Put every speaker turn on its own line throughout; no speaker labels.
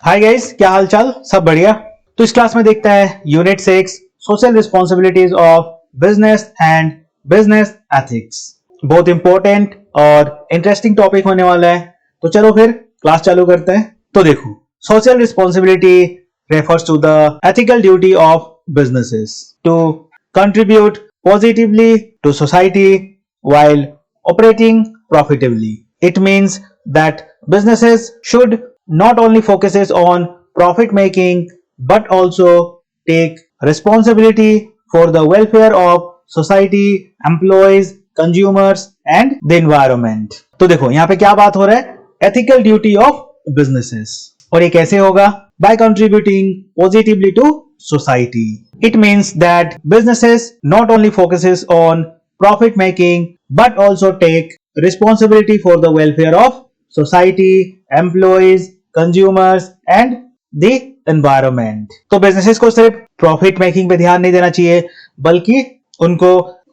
Hi guys, क्या हाल चाल? सब बढ़िया। तो इस क्लास में देखता है unit 6 social responsibilities of business and business ethics. बहुत इंपॉर्टेंट और इंटरेस्टिंग टॉपिक होने वाला है। तो चलो फिर क्लास चालू करते हैं। तो देखो, social responsibility refers to the ethical duty of businesses to contribute positively to society while operating profitably. It means that businesses should not only focuses on profit making but also take responsibility for the welfare of society, employees, consumers and the environment. तो देखो यहाँ पे क्या बात हो रहा है, ethical duty of businesses, और ये कैसे होगा? By contributing positively to society. It means that businesses not only focuses on profit making but also take responsibility for the welfare of society, employees, consumers and the environment. तो businesses को सिर्फ profit making पे ध्यान नहीं देना चाहिए, बल्कि उनको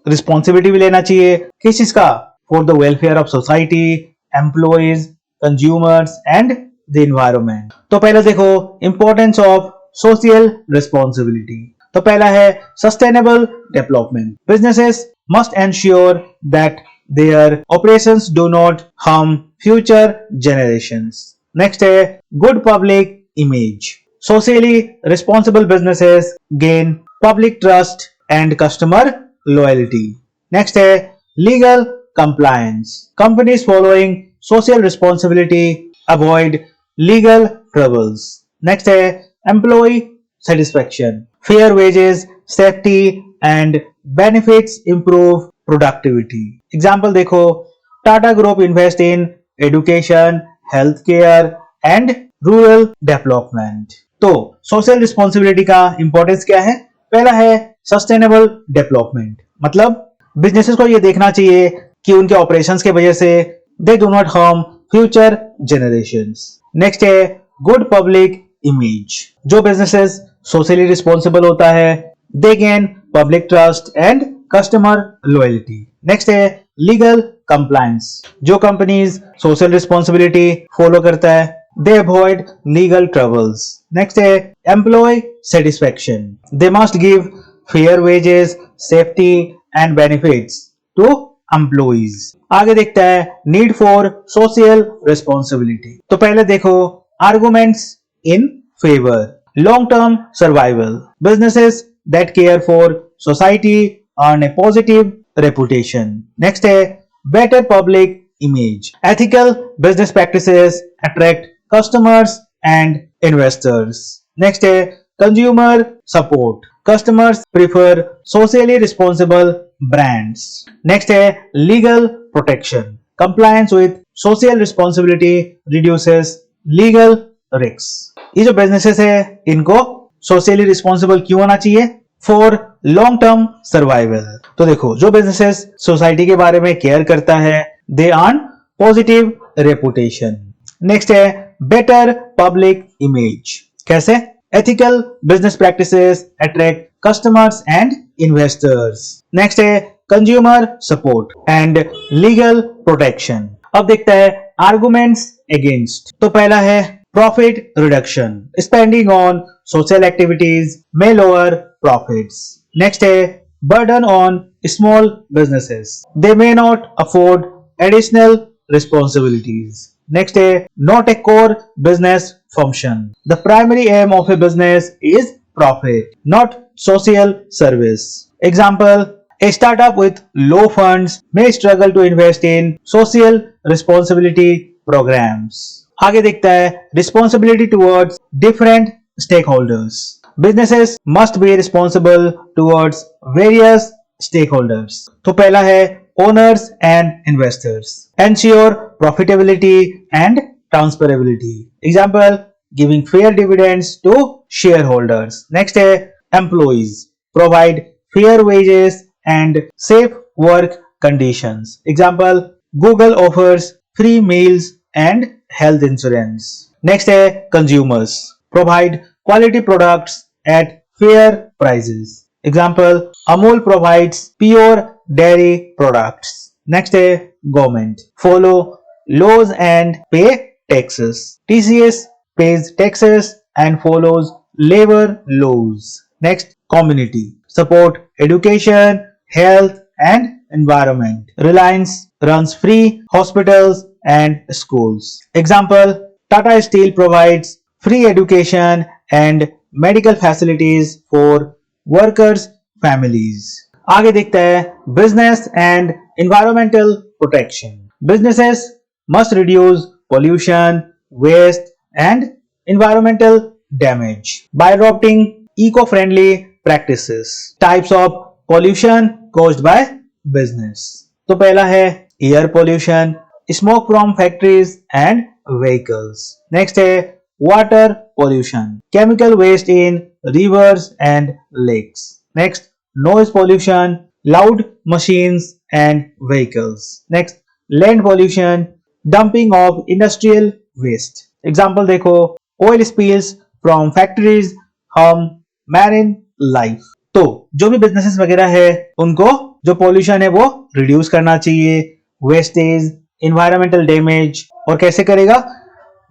responsibility भी लेना चाहिए। किस चीज का? For the welfare of society, employees, consumers and the environment. तो पहले देखो इंपॉर्टेंस ऑफ सोशल रिस्पॉन्सिबिलिटी। तो पहला है sustainable development. Businesses must ensure that their operations do not harm future generations. Next है good public image. Socially responsible businesses gain public trust and customer loyalty. Next है legal compliance. Companies following social responsibility avoid legal troubles. Next है employee satisfaction. Fair wages, safety and benefits improve productivity. Example देखो, Tata Group invest in education, healthcare and rural development. तो social responsibility का importance क्या है? पहला है sustainable development. मतलब businesses को ये देखना चाहिए कि उनके ऑपरेशंस के वजह से they do not harm future generations. Next है गुड पब्लिक इमेज। जो बिजनेसेस सोशली रिस्पॉन्सिबल होता है they gain public trust and customer loyalty. Next है लीगल कंप्लायंस। जो कंपनीज सोशल रिस्पॉन्सिबिलिटी फॉलो करता है they avoid legal troubles. Next है employee satisfaction. They must give fair wages, safety and benefits to employees. आगे देखता है need for social responsibility. तो पहले देखो arguments in favour. Long term survival. Businesses that care for society earn a positive reputation. Next है better public image. Ethical business practices attract customers and investors. Next है consumer support. Customers prefer socially responsible brands. Next है legal protection. Compliance with social responsibility reduces legal risks. ये जो businesses है इनको socially responsible क्यों होना चाहिए? For long term survival. तो देखो जो businesses society के बारे में care करता है they earn positive reputation. Next है better public image. कैसे? Ethical business practices attract customers and investors. Next है consumer support and legal protection. अब देखता है arguments against. तो पहला है profit reduction. Spending on social activities may lower profits. Next है burden on small businesses. They may not afford additional responsibilities. Next है not a core business function. The primary aim of a business is profit, not social service. Example, a startup with low funds may struggle to invest in social responsibility programs. आगे देखता है responsibility towards different stakeholders. Businesses must be responsible towards various stakeholders. तो पहला है owners and investors. Ensure profitability and transferability. Example, giving fair dividends to shareholders. Next है employees. Provide fair wages and safe work conditions. Example, Google offers free meals and health insurance. Next है consumers. Provide quality products at fair prices. Example, Amul provides pure dairy products. Next है government. Follow laws and pay taxes. TCS pays taxes and follows labor laws. Next, community. Support education, health and environment. Reliance runs free hospitals and schools. Example, Tata Steel provides free education and medical facilities for workers' families. आगे देखते हैं business and environmental protection. Businesses must reduce pollution, waste and environmental damage by adopting eco-friendly practices. Types of pollution caused by business. तो पहला है air pollution, smoke from factories and vehicles. Next है water pollution, chemical waste in rivers and lakes. Next, noise pollution, loud machines and vehicles. Next, land pollution, dumping of industrial waste. Example देखो, oil spills from factories harm marine life. तो जो भी businesses वगैरह है उनको जो pollution है वो रिड्यूस करना चाहिए, वेस्टेज, इन्वायरमेंटल डैमेज, और कैसे करेगा?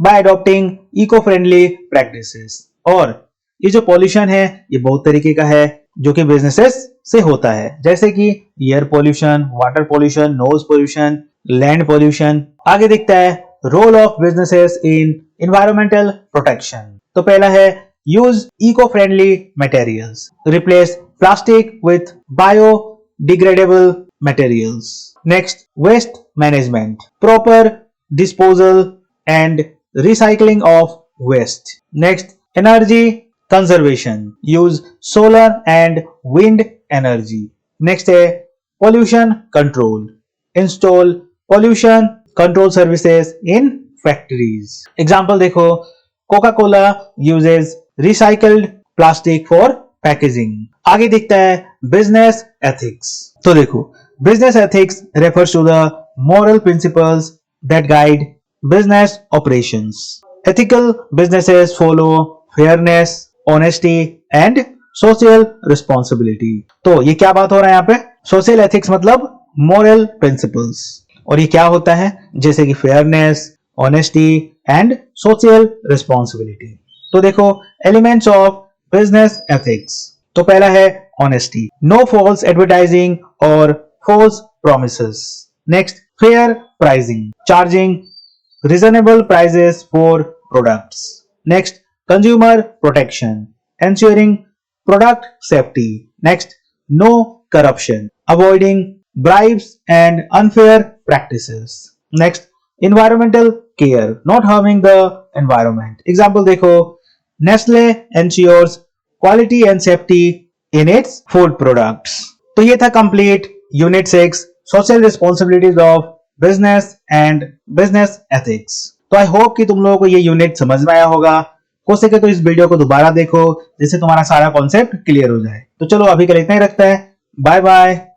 By adopting eco friendly practices. और ये जो पॉल्यूशन है ये बहुत तरीके का है जो कि बिजनेसेस से होता है, जैसे कि air pollution, water pollution, noise pollution, land pollution. आगे दिखता है role of businesses in environmental protection. तो पहला है use eco-friendly materials, replace plastic with biodegradable materials. Next, waste management, proper disposal and recycling of waste. Next, energy conservation, use solar and wind energy. Next है pollution control, install pollution control services in factories. Example देखो, Coca-Cola uses recycled plastic for packaging. आगे दिखता है business ethics. तो देखो, business ethics refers to the moral principles that guide business operations. Ethical businesses follow fairness, honesty and social responsibility. तो ये क्या बात हो रहा है यहाँ पे? Social ethics मतलब moral principles. और ये क्या होता है? जैसे कि fairness, honesty and social responsibility. तो देखो एलिमेंट्स ऑफ बिजनेस एथिक्स. तो पहला है ऑनेस्टी, नो फॉल्स एडवर्टाइजिंग और false promises. Next, fair pricing, charging reasonable prices for products. Next, consumer protection, ensuring product safety. Next, no corruption, avoiding bribes and unfair practices. Next, environmental care, not harming the environment. Example देखो, Nestle ensures quality and safety in its food products. तो ये था complete Unit 6 Social Responsibilities of Business and Business Ethics. तो I hope कि तुम लोगों को ये यूनिट समझ में आया होगा. हो सके तो इस वीडियो को दोबारा देखो जिससे तुम्हारा सारा कॉन्सेप्ट क्लियर हो जाए. तो चलो अभी के लिए इतना ही रखते हैं. Bye bye.